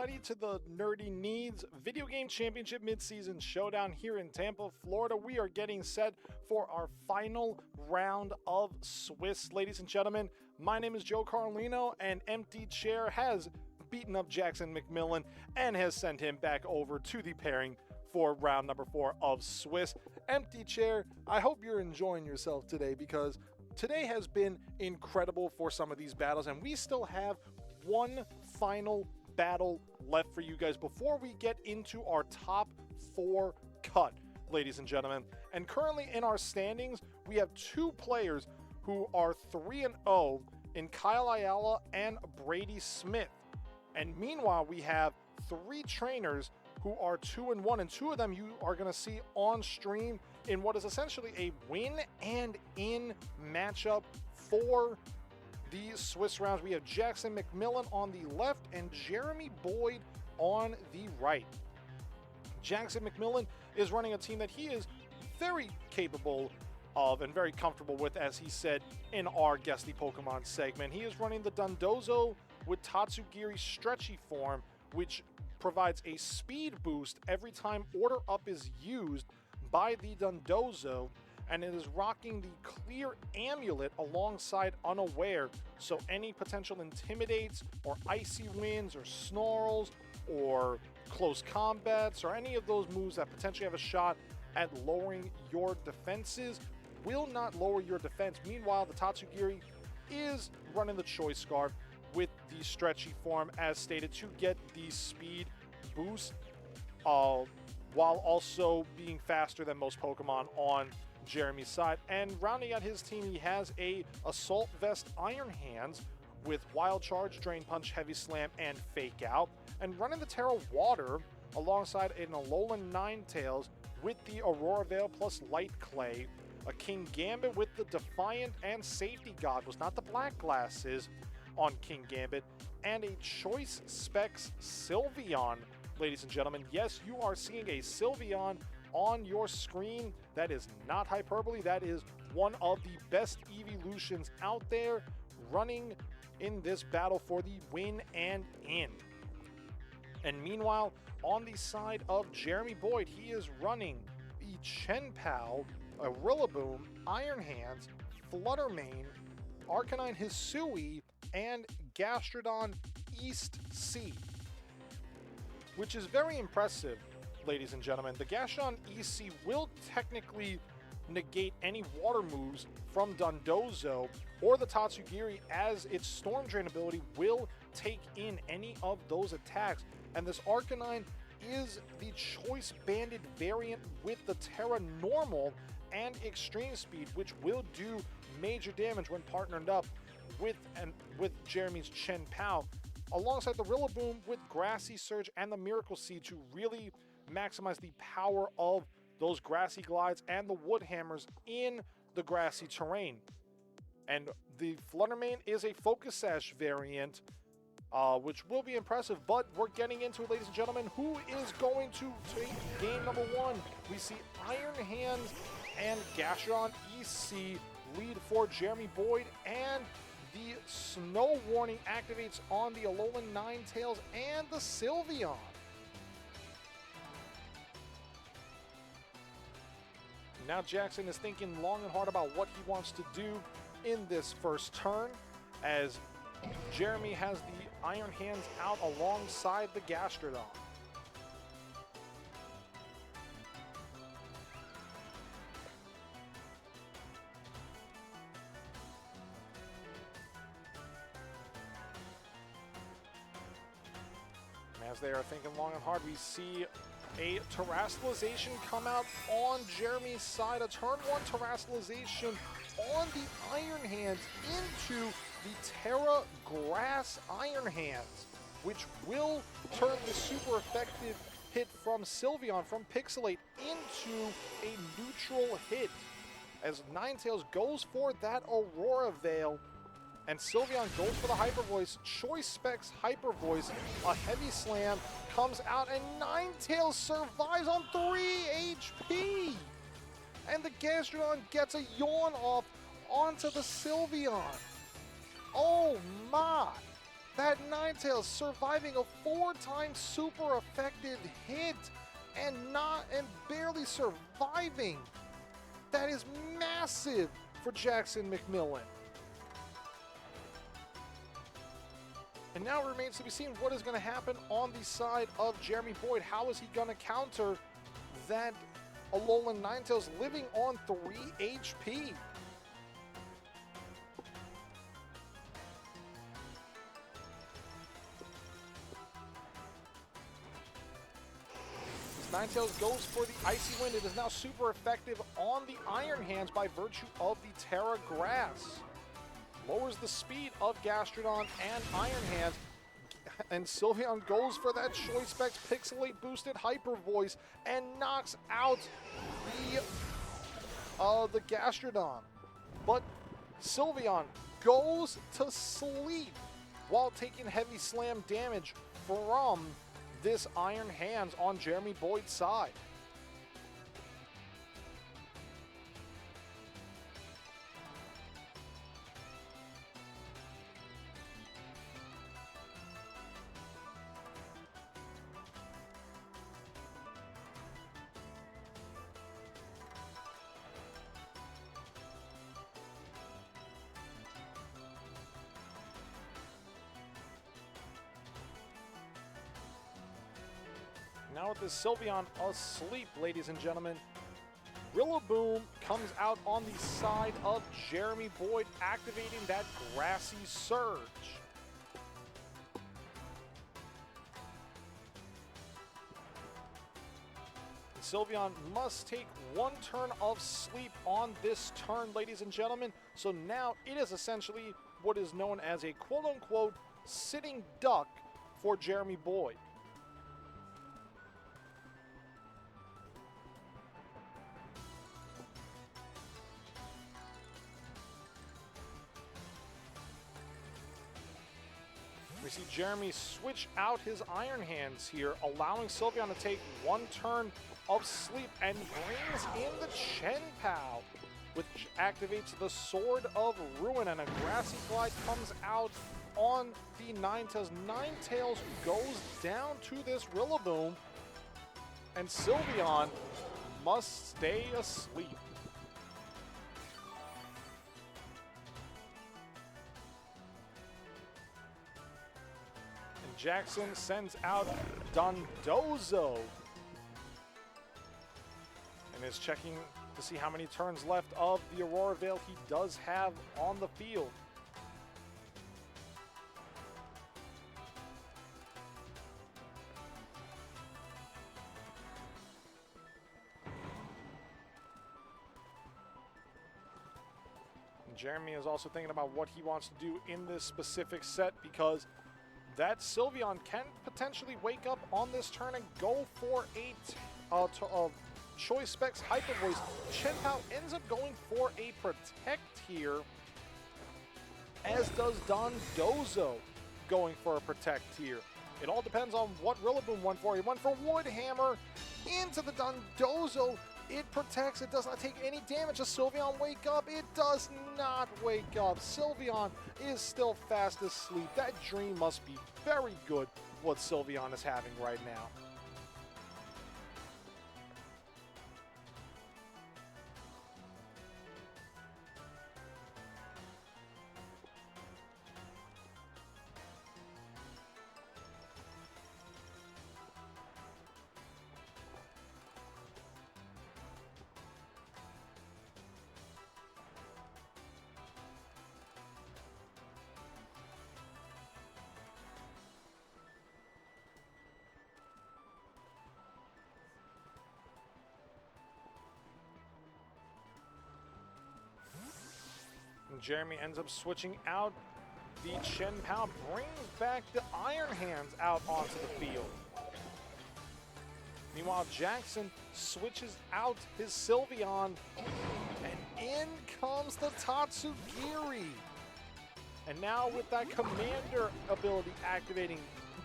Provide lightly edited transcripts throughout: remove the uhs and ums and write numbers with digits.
everybody, to the Nerdy Needs Video Game Championship Midseason Showdown here in Tampa, Florida. We are getting set for our final round of Swiss. Ladies and gentlemen, my name is Joe Carlino, and Empty Chair has beaten up Jackson McMillan and has sent him back over to the pairing for round number 4 of Swiss. Empty Chair, I hope you're enjoying yourself today, because today has been incredible for some of these battles, and we still have one final battle left for you guys before we get into our top 4 cut, ladies and gentlemen. And currently in our standings, we have 2 players who are 3-0 in Kyle Ayala and Brady Smith. And meanwhile, we have 3 trainers who are 2-1, and 2 of them you are going to see on stream in what is essentially a win and in matchup for the Swiss rounds. We have Jackson McMillan on the left and Jeremy Boyd on the right. Jackson McMillan is running a team that he is very capable of and very comfortable with, as he said in our Guess the Pokemon segment. He is running the Dondozo with Tatsugiri stretchy form, which provides a speed boost every time Order Up is used by the Dondozo, and it is rocking the Clear Amulet alongside Unaware, so any potential Intimidates or Icy Winds or Snarls or Close Combats or any of those moves that potentially have a shot at lowering your defenses will not lower your defense. Meanwhile, the Tatsugiri is running the Choice Scarf with the stretchy form, as stated, to get the speed boost while also being faster than most Pokemon on Jeremy's side. And rounding out his team, he has a Assault Vest Iron Hands with Wild Charge, Drain Punch, Heavy Slam, and Fake Out. And running the Terra Water alongside an Alolan Ninetales with the Aurora Veil plus Light Clay, a King Gambit with the Defiant and Safety Goggles, not the black glasses on King Gambit, and a Choice Specs Sylveon, ladies and gentlemen. Yes, you are seeing a Sylveon on your screen. That is not hyperbole. That is one of the best evolutions out there, running in this battle for the win and in. And meanwhile, on the side of Jeremy Boyd, he is running the Chenpao, a Rillaboom, Iron Hands, Fluttermane, Arcanine Hisui, and Gastrodon East Sea, which is very impressive, ladies and gentlemen. The Gastrodon East Sea will technically negate any water moves from Dondozo or the Tatsugiri, as its Storm Drain ability will take in any of those attacks. And this Arcanine is the Choice Banded variant with the Terra Normal and Extreme Speed, which will do major damage when partnered up with Jeremy's Chenpao, alongside the Rillaboom with Grassy Surge and the Miracle Seed to really maximize the power of those Grassy Glides and the Wood Hammers in the grassy terrain. And the Fluttermane is a Focus Sash variant, which will be impressive, but we're getting into it, ladies and gentlemen. Who is going to take game number 1? We see Iron Hands and Gastrodon EC lead for Jeremy Boyd, and the Snow Warning activates on the Alolan Ninetales and the Sylveon. Now Jackson is thinking long and hard about what he wants to do in this first turn, as Jeremy has the Iron Hands out alongside the Gastrodon. As they are thinking long and hard, we see a Terastallization come out on Jeremy's side. A turn 1 Terastallization on the Iron Hands into the Terra Grass Iron Hands, which will turn the super effective hit from Sylveon, from Pixelate, into a neutral hit, as Ninetales goes for that Aurora Veil, and Sylveon goes for the Hyper Voice. Choice Specs Hyper Voice, a Heavy Slam comes out, and Ninetales survives on 3 HP. And the Gastrodon gets a yawn off onto the Sylveon. Oh my! That Ninetales surviving a 4-time super effective hit and barely surviving. That is massive for Jackson McMillan. And now it remains to be seen what is going to happen on the side of Jeremy Boyd. How is he going to counter that Alolan Ninetales living on 3 HP? Ninetales goes for the Icy Wind. It is now super effective on the Iron Hands by virtue of the Terra Grass. Lowers the speed of Gastrodon and Iron Hands. And Sylveon goes for that Choice Specs Pixelate boosted Hyper Voice and knocks out the Gastrodon. But Sylveon goes to sleep while taking heavy slam damage from this Iron Hands on Jeremy Boyd's side. Now with this Sylveon asleep, ladies and gentlemen, Rillaboom comes out on the side of Jeremy Boyd, activating that Grassy Surge. Sylveon must take 1 turn of sleep on this turn, ladies and gentlemen. So now it is essentially what is known as a quote-unquote sitting duck for Jeremy Boyd. We see Jeremy switch out his Iron Hands here, allowing Sylveon to take 1 turn of sleep and brings in the Chen Pao, which activates the Sword of Ruin, and a Grassy Glide comes out on the Ninetales. Ninetales goes down to this Rillaboom, and Sylveon must stay asleep. Jackson sends out Dondozo and is checking to see how many turns left of the Aurora Veil he does have on the field. And Jeremy is also thinking about what he wants to do in this specific set, because that Sylveon can potentially wake up on this turn and go for a Choice Specs Hyper Voice. Chen Pao ends up going for a Protect here, as does Dondozo going for a Protect here. It all depends on what Rillaboom went for. He went for Wood Hammer into the Dondozo. It protects. It does not take any damage. Does Sylveon wake up? It does not wake up. Sylveon is still fast asleep. That dream must be very good, what Sylveon is having right now. Jeremy ends up switching out the Chen Pao, brings back the Iron Hands out onto the field. Meanwhile, Jackson switches out his Sylveon, and in comes the Tatsugiri. And now with that Commander ability activating,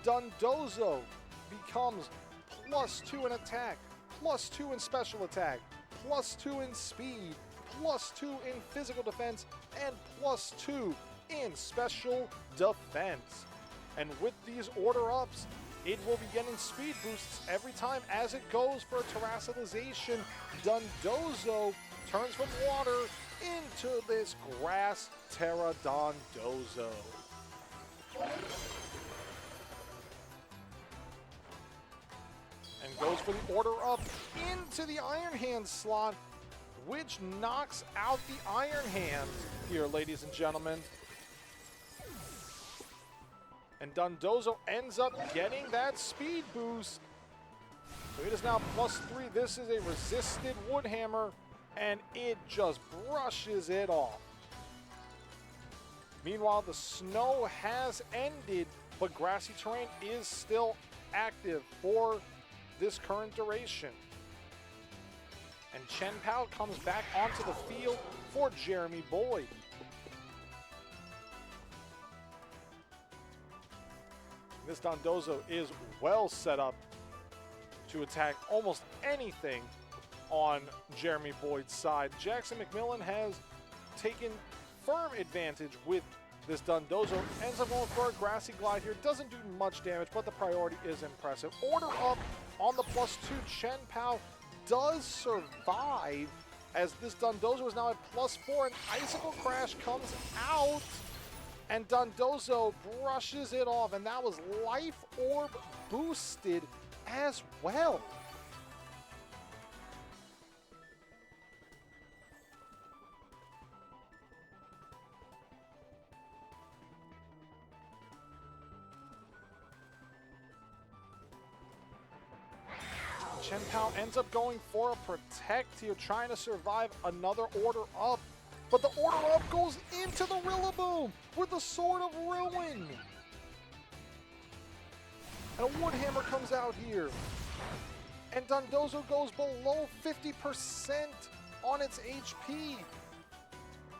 Dondozo becomes +2 in attack, +2 in special attack, +2 in speed, +2 in physical defense, and +2 in special defense. And with these order ups, it will be getting speed boosts every time as it goes for a terrestrialization. Dondozo turns from water into this grass Terra Dondozo. And goes for the order up into the Iron Hand slot, which knocks out the Iron Hand here, ladies and gentlemen. And Dondozo ends up getting that speed boost. So it is now +3. This is a resisted wood hammer, and it just brushes it off. Meanwhile, the snow has ended, but grassy terrain is still active for this current duration. And Chen Pao comes back onto the field for Jeremy Boyd. This Dondozo is well set up to attack almost anything on Jeremy Boyd's side. Jackson McMillan has taken firm advantage with this Dondozo. Ends up going for a grassy glide here. Doesn't do much damage, but the priority is impressive. Order up on the +2. Chen Pao does survive as this Dondozo is now at +4, and Icicle Crash comes out. And Dondozo brushes it off, and that was Life Orb boosted as well. Chen Pao ends up going for a protect here, trying to survive another order up. But the order up goes into the Rillaboom with the Sword of Ruin. And a Woodhammer comes out here. And Dondozo goes below 50% on its HP.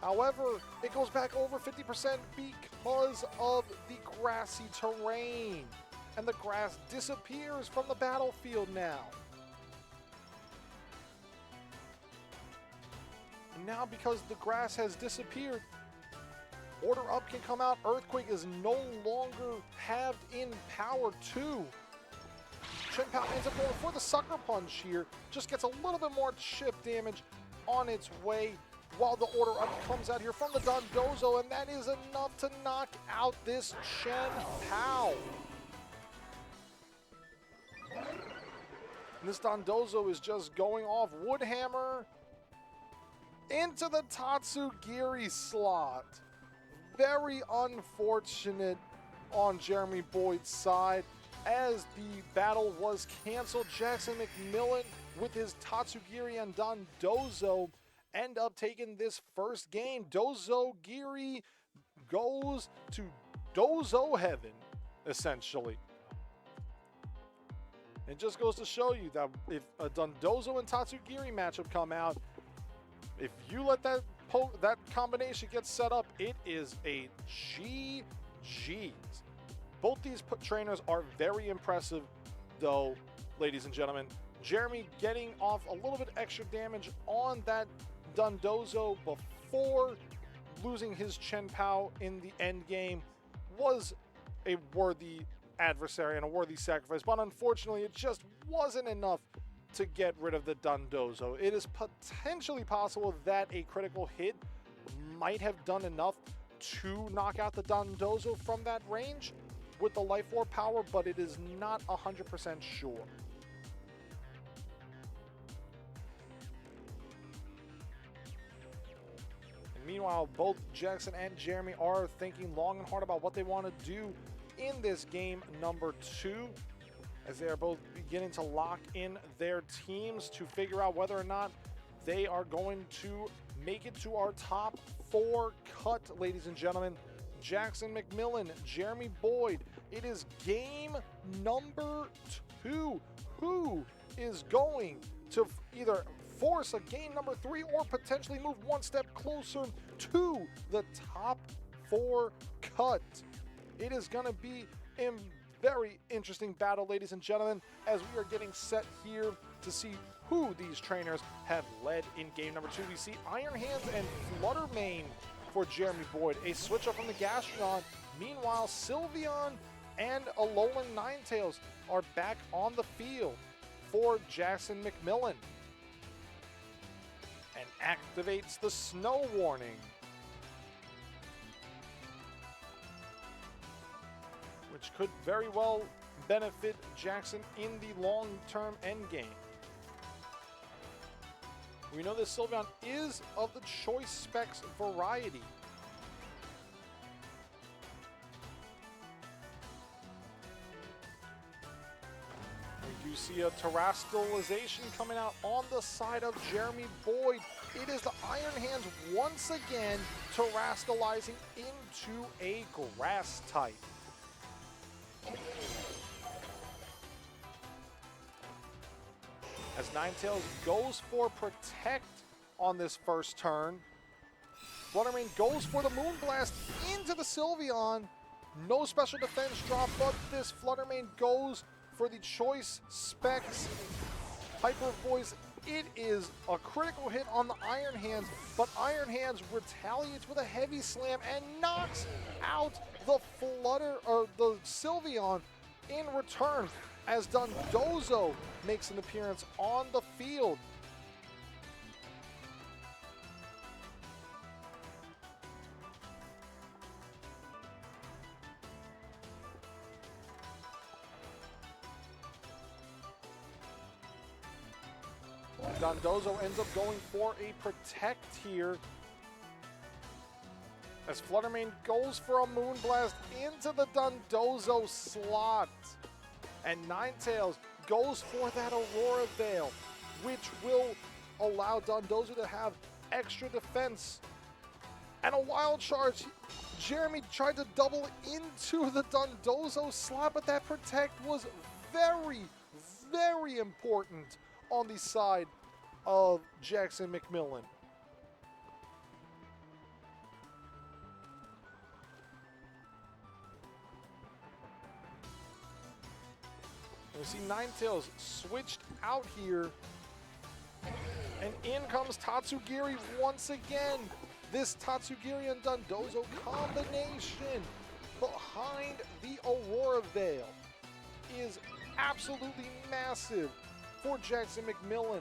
However, it goes back over 50% because of the grassy terrain. And the grass disappears from the battlefield now. Now, because the grass has disappeared, order up can come out. Earthquake is no longer halved in power 2. Chen Pao ends up going for the Sucker Punch here. Just gets a little bit more chip damage on its way while the order up comes out here from the Dondozo, and that is enough to knock out this Chen Pao. And this Dondozo is just going off. Woodhammer into the Tatsugiri slot. Very unfortunate on Jeremy Boyd's side as the battle was canceled. Jackson McMillan with his Tatsugiri and Dondozo end up taking this first game. Dozogiri goes to Dozo heaven, essentially. It just goes to show you that if a Dondozo and Tatsugiri matchup come out, if you let that combination get set up, it is a GG's. Both these trainers are very impressive, though, ladies and gentlemen. Jeremy getting off a little bit extra damage on that Dondozo before losing his Chen Pao in the end game was a worthy adversary and a worthy sacrifice, but unfortunately it just wasn't enough to get rid of the Dondozo. It is potentially possible that a critical hit might have done enough to knock out the Dondozo from that range with the Life Orb power, but it is not 100% sure. And meanwhile, both Jackson and Jeremy are thinking long and hard about what they want to do in this game number 2, as they are both beginning to lock in their teams to figure out whether or not they are going to make it to our top 4 cut, ladies and gentlemen. Jackson McMillan, Jeremy Boyd. It is game number 2. Who is going to either force a game number 3 or potentially move one step closer to the top 4 cut? It is going to be a very interesting battle, ladies and gentlemen, as we are getting set here to see who these trainers have led in game number 2. We see Iron Hands and Fluttermane for Jeremy Boyd, a switch up from the Gastrodon. Meanwhile, Sylveon and Alolan Ninetales are back on the field for Jackson McMillan. And activates the snow warning, which could very well benefit Jackson in the long-term endgame. We know this Sylveon is of the choice specs variety. We do see a terrestrialization coming out on the side of Jeremy Boyd. It is the Iron Hands once again terrestrializing into a grass type. As Ninetales goes for Protect on this first turn, Fluttermane goes for the Moonblast into the Sylveon. No special defense drop, but this Fluttermane goes for the Choice Specs Hyper Voice. It is a critical hit on the Iron Hands, but Iron Hands retaliates with a heavy slam and knocks out the the Sylveon in return, as Dondozo makes an appearance on the field. Dondozo ends up going for a Protect here, as Fluttermane goes for a Moonblast into the Dondozo slot. And Ninetales goes for that Aurora Veil, which will allow Dondozo to have extra defense. And a Wild Charge. Jeremy tried to double into the Dondozo slot, but that Protect was very, very important on the side of Jackson McMillan. We see Ninetales switched out here, and in comes Tatsugiri once again. This Tatsugiri and Dondozo combination behind the Aurora Veil is absolutely massive for Jackson McMillan.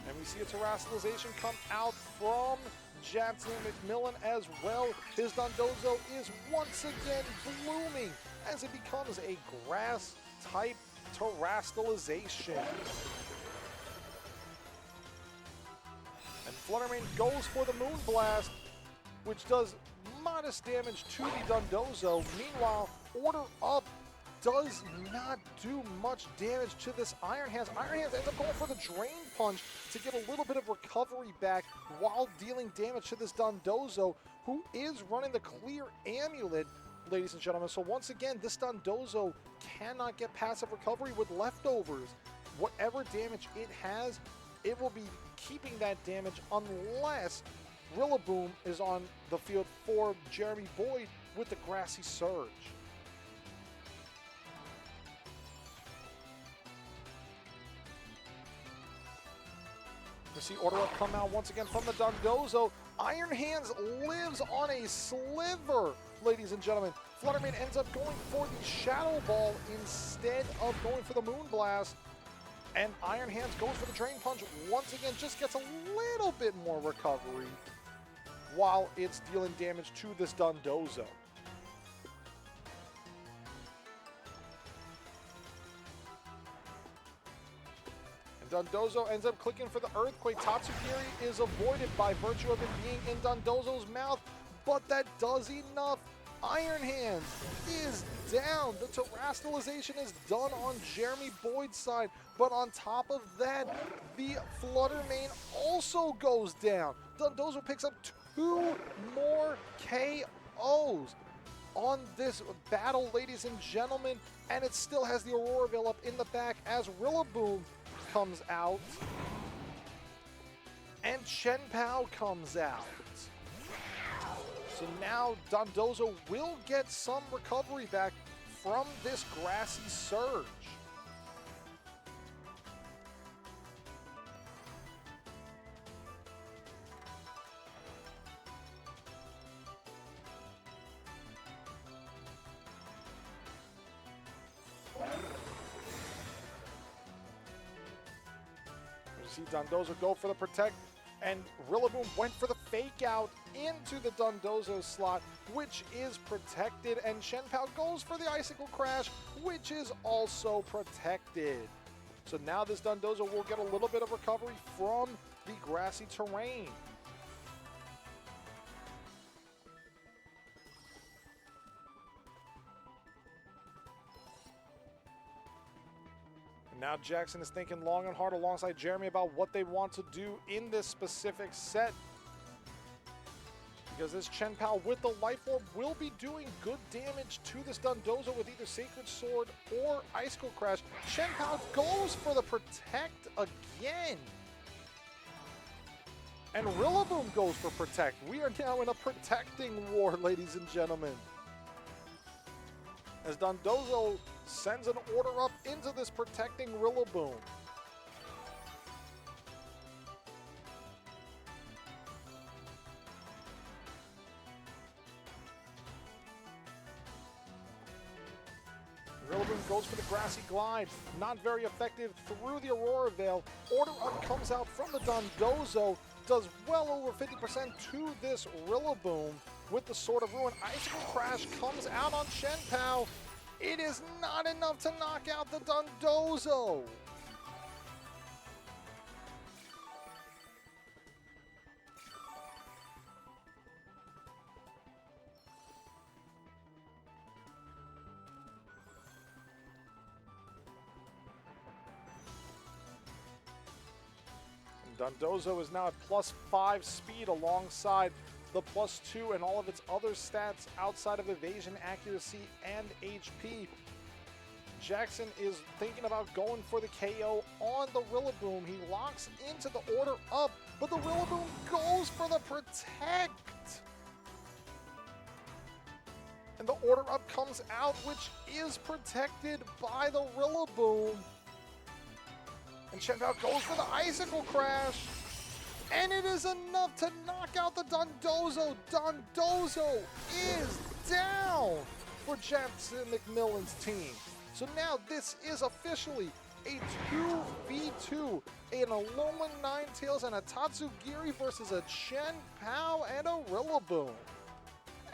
And we see a terrestrialization come out from Jackson McMillan as well. His Dondozo is once again blooming as it becomes a grass-type terrestrialization. And Fluttermane goes for the Moonblast, which does modest damage to the Dondozo. Meanwhile, Order Up does not do much damage to this Iron Hands. Iron Hands ends up going for the Drain Punch to get a little bit of recovery back while dealing damage to this Dondozo, who is running the Clear Amulet, ladies and gentlemen. So once again, this Dondozo cannot get passive recovery with leftovers. Whatever damage it has, it will be keeping that damage unless Rillaboom is on the field for Jeremy Boyd with the Grassy Surge. We see Order Up come out once again from the Dondozo. Iron Hands lives on a sliver, ladies and gentlemen. Fluttermane ends up going for the Shadow Ball instead of going for the Moonblast. And Iron Hands goes for the Drain Punch once again, just gets a little bit more recovery while it's dealing damage to this Dondozo. Dondozo ends up clicking for the Earthquake. Tatsugiri is avoided by virtue of it being in Dondozo's mouth, but that does enough. Iron Hands is down. The terrestrialization is done on Jeremy Boyd's side, but on top of that, the Fluttermane also goes down. Dondozo picks up 2 more KOs on this battle, ladies and gentlemen, and it still has the Aurora Veil up in the back as Rillaboom comes out and Chien-Pao comes out. So now Dondozo will get some recovery back from this Grassy Surge. see Dondozo go for the protect, and Rillaboom went for the fake out into the Dondozo slot, which is protected, and Shenpao goes for the Icicle Crash, which is also protected. So now this Dondozo will get a little bit of recovery from the grassy terrain. Now Jackson is thinking long and hard alongside Jeremy about what they want to do in this specific set. Because this Shenpao with the Life Orb will be doing good damage to this Dondozo with either Sacred Sword or Icicle Crash. Shenpao goes for the Protect again. And Rillaboom goes for Protect. We are now in a protecting war, ladies and gentlemen. As Dondozo sends an order up into this protecting Rillaboom. Rillaboom goes for the Grassy Glide, not very effective through the Aurora Veil. Order up comes out from the Dondozo, does well over 50% to this Rillaboom with the Sword of Ruin. Icicle Crash comes out on Shenpao. It is not enough to knock out the Dondozo. Dondozo is now at +5 speed alongside the +2 and all of its other stats outside of evasion, accuracy, and HP. Jackson is thinking about going for the KO on the Rillaboom. He locks into the order up, but the Rillaboom goes for the protect. And the order up comes out, which is protected by the Rillaboom. And Shenpao goes for the Icicle Crash. And it is enough to knock out the Dondozo. Dondozo is down for Jackson McMillan's team. So now this is officially a 2v2. An Alolan Ninetales and a Tatsugiri versus a Shenpao and a Rillaboom.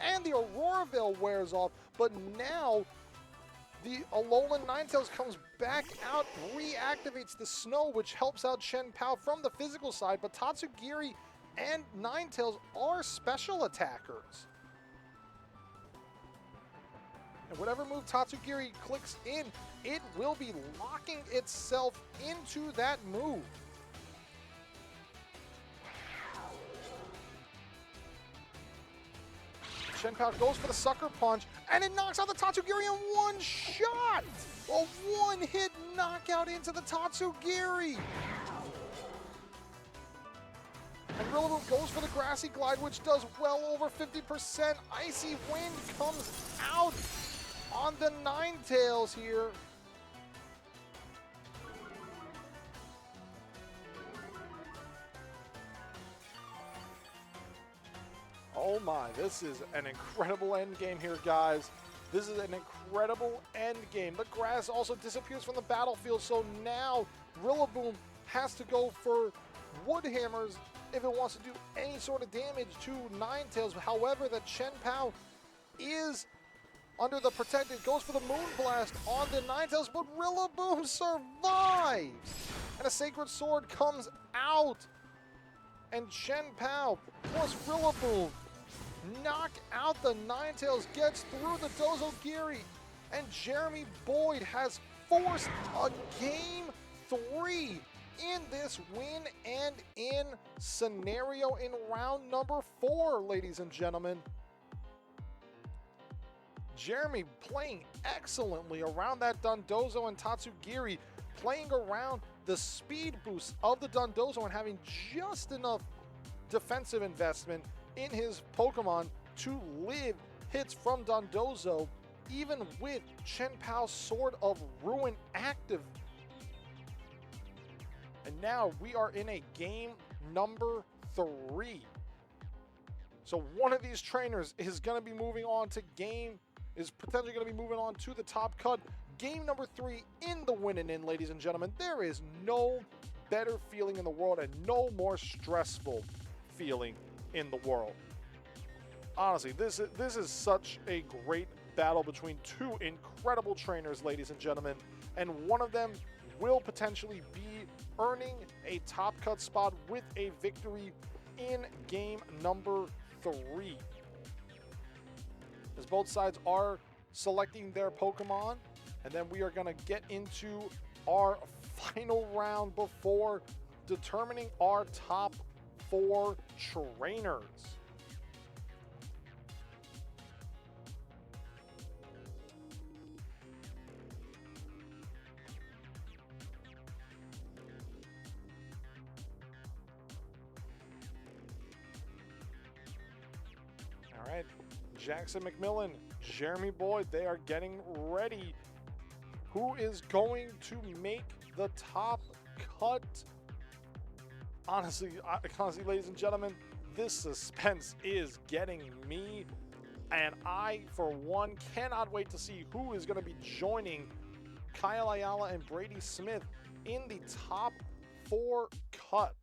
And the Aurora Veil wears off, but now the Alolan Ninetales comes back out, reactivates the snow, which helps out Shenpao from the physical side, but Tatsugiri and Ninetales are special attackers. And whatever move Tatsugiri clicks in, it will be locking itself into that move. Shenpao goes for the Sucker Punch, and it knocks out the Tatsugiri in one shot! A one-hit knockout into the Tatsugiri! And Rillaboom goes for the Grassy Glide, which does well over 50%. Icy Wind comes out on the Ninetales here. Oh my, this is an incredible end game here, guys. This is an incredible end game. The grass also disappears from the battlefield, so now Rillaboom has to go for Wood Hammers if it wants to do any sort of damage to Ninetales. However, the Shenpao is under the protected, goes for the Moonblast on the Ninetales, but Rillaboom survives! And a Sacred Sword comes out, and Shenpao plus Rillaboom knock out the Ninetales, gets through the Dozogiri, and Jeremy Boyd has forced a Game 3 in this win and in scenario in round number 4, ladies and gentlemen. Jeremy playing excellently around that Dondozo and Tatsugiri, playing around the speed boost of the Dondozo and having just enough defensive investment in his Pokemon to live hits from Dondozo, even with Shenpao's Sword of Ruin active. And now we are in a game number 3. So one of these trainers is going to be moving on to potentially going to be moving on to the top cut. Game number 3 in the winning in, ladies and gentlemen. There is no better feeling in the world and no more stressful feeling in the world. Honestly, this is such a great battle between two incredible trainers, ladies and gentlemen, and one of them will potentially be earning a top cut spot with a victory in game number 3. As both sides are selecting their Pokemon, and then we are going to get into our final round before determining our top 4 trainers. All right, Jackson McMillan, Jeremy Boyd, they are getting ready. Who is going to make the top cut? Honestly, ladies and gentlemen, this suspense is getting me, and I, for one, cannot wait to see who is going to be joining Kyle Ayala and Brady Smith in the top 4 cut.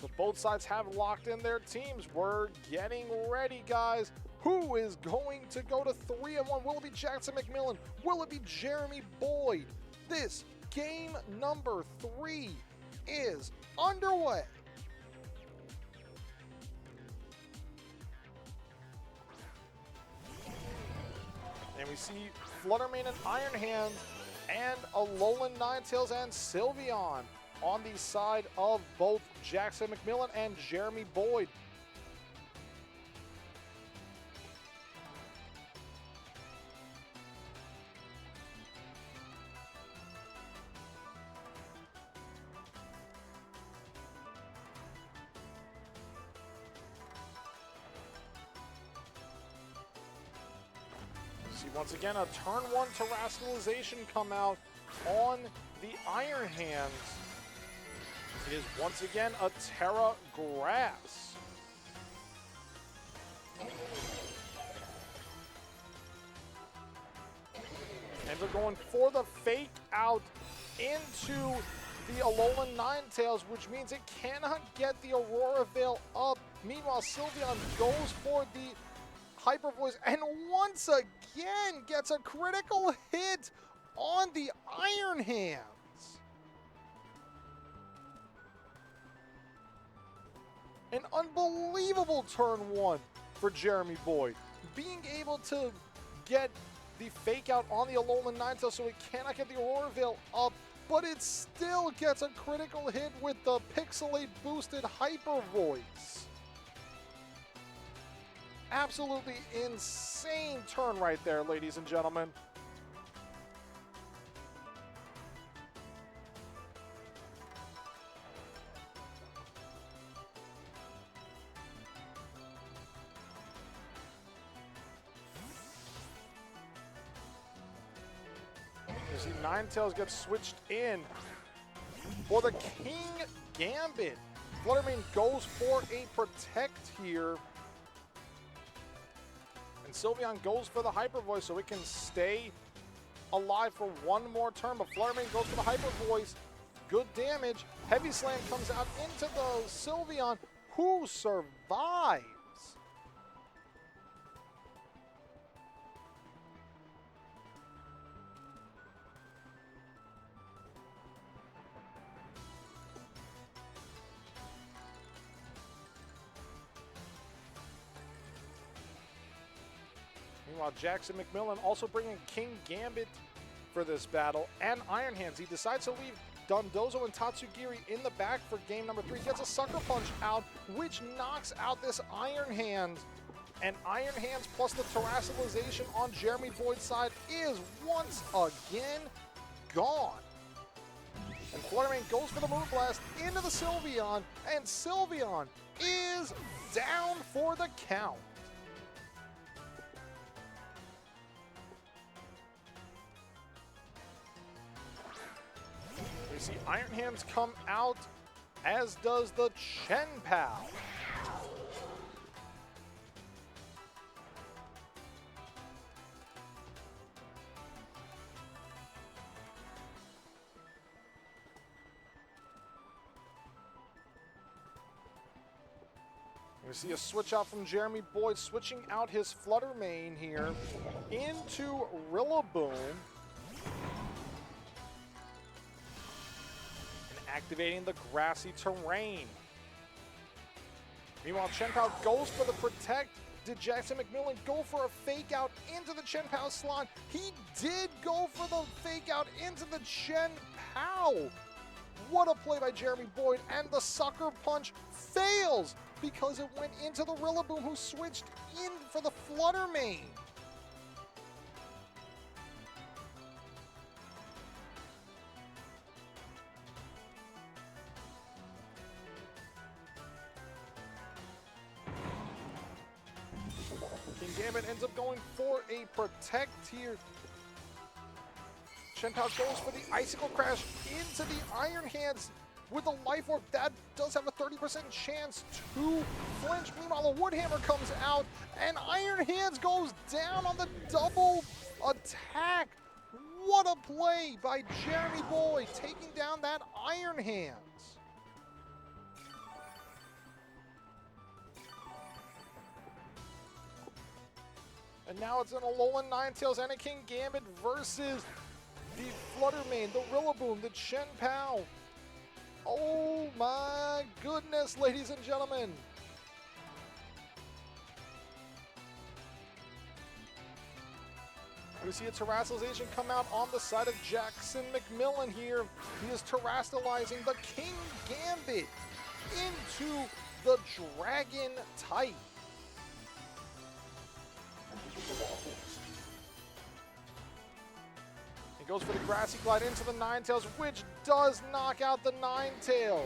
So both sides have locked in their teams. We're getting ready, guys. Who is going to go to 3-1? Will it be Jackson McMillan? Will it be Jeremy Boyd? This game number 3 is underway. And we see Fluttermane and Iron Hand and Alolan Ninetales and Sylveon on the side of both Jackson McMillan and Jeremy Boyd. See once again a turn 1 Terrestrialization come out on the Iron Hands. It is once again a Terra Grass. And they're going for the fake out into the Alolan Ninetales, which means it cannot get the Aurora Veil up. Meanwhile, Sylveon goes for the Hyper Voice and once again gets a critical hit on the Iron Hands. An unbelievable turn 1 for Jeremy Boyd. Being able to get the fake out on the Alolan Ninetales so it cannot get the Aurora Veil up, but it still gets a critical hit with the Pixelate boosted Hyper Voice. Absolutely insane turn right there, ladies and gentlemen. You see Ninetales gets switched in for the King Gambit. Fluttermane goes for a Protect here. And Sylveon goes for the Hyper Voice so it can stay alive for one more turn. But Fluttermane goes for the Hyper Voice. Good damage. Heavy Slam comes out into the Sylveon, who survives. Meanwhile, Jackson McMillan also bringing King Gambit for this battle and Iron Hands. He decides to leave Dondozo and Tatsugiri in the back for game number 3. Gets a Sucker Punch out, which knocks out this Iron Hand. And Iron Hands plus the Terrestrialization on Jeremy Boyd's side is once again gone. And Fluttermane goes for the Moonblast into the Sylveon, and Sylveon is down for the count. We see Iron Hands come out, as does the Chen-Pal. We see a switch out from Jeremy Boyd, switching out his Flutter main here into Rillaboom. And activating the grassy terrain. Meanwhile, Chen Pao goes for the protect. Did Jackson McMillan go for a fake out into the Chen Pao slot? He did go for the fake out into the Chen Pao. What a play by Jeremy Boyd, and the sucker punch fails because it went into the Rillaboom, who switched in for the Flutter main. King Gambit ends up going for a protect here. Chen Pao goes for the Icicle Crash into the Iron Hands with the Life Orb. That does have a 30% chance to flinch. Meanwhile, the Wood Hammer comes out, and Iron Hands goes down on the double attack. What a play by Jeremy Boyd, taking down that Iron Hands. And now it's an Alolan Ninetales and a King Gambit versus the Flutter main, the Rillaboom, the Chen Pao. Oh my goodness, ladies and gentlemen. We see a Terrastalization come out on the side of Jackson McMillan here. He is terrastalizing the King Gambit into the Dragon type. He goes for the Grassy Glide into the Ninetales, which does knock out the Ninetales.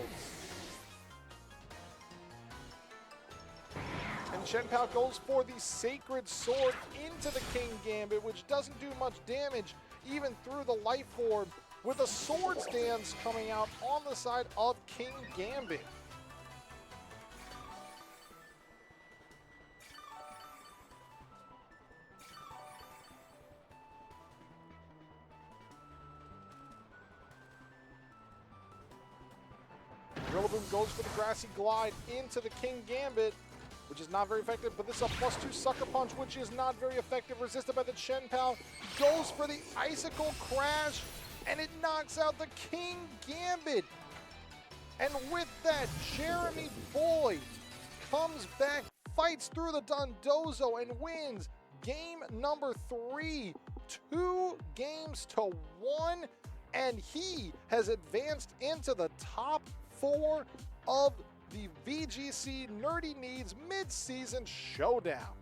And Chen Pao goes for the Sacred Sword into the King Gambit, which doesn't do much damage even through the Life Orb, with a Swords Dance coming out on the side of King Gambit. Rillaboom goes for the Grassy Glide into the King Gambit, which is not very effective, but this is a +2 Sucker Punch, which is not very effective, resisted by the Chen Pao. Goes for the Icicle Crash, and it knocks out the King Gambit. And with that, Jeremy Boyd comes back, fights through the Dondozo, and wins game number 3, 2 games to 1, and he has advanced into the top 4 of the VGC Nerdy Needs Mid-Season Showdown.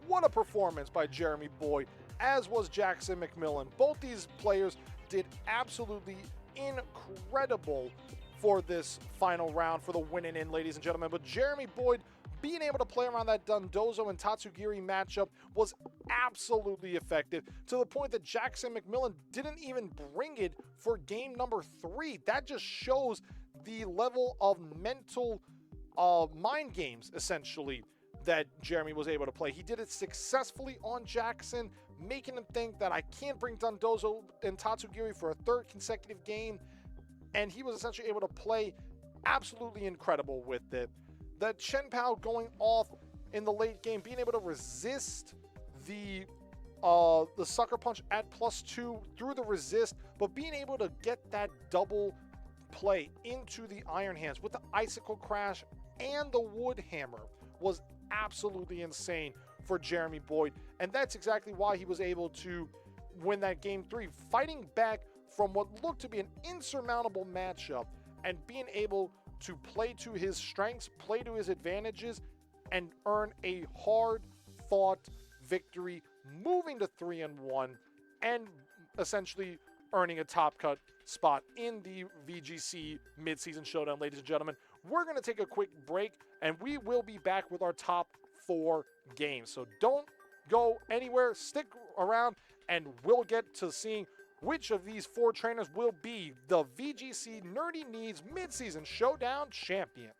What a performance by Jeremy Boyd, as was Jackson McMillan. Both these players did absolutely incredible for this final round for the winning in, ladies and gentlemen. But Jeremy Boyd being able to play around that Dondozo and Tatsugiri matchup was absolutely effective, to the point that Jackson McMillan didn't even bring it for game number 3. That just shows the level of mental mind games, essentially, that Jeremy was able to play. He did it successfully on Jackson, making him think that I can't bring Dondozo and Tatsugiri for a 3rd consecutive game, and he was essentially able to play absolutely incredible with it. The Chen Pao going off in the late game, being able to resist the Sucker Punch at +2 through the resist, but being able to get that double play into the Iron Hands with the Icicle Crash and the Wood Hammer was absolutely insane for Jeremy Boyd. And that's exactly why he was able to win that game 3, fighting back from what looked to be an insurmountable matchup and being able to play to his strengths, play to his advantages, and earn a hard-fought victory, moving to 3-1, and essentially earning a top cut spot in the VGC Mid-Season Showdown, ladies and gentlemen. We're going to take a quick break, and we will be back with our top 4 games. So don't go anywhere, stick around, and we'll get to seeing which of these 4 trainers will be the VGC Nerdy Needs Mid-Season Showdown champions.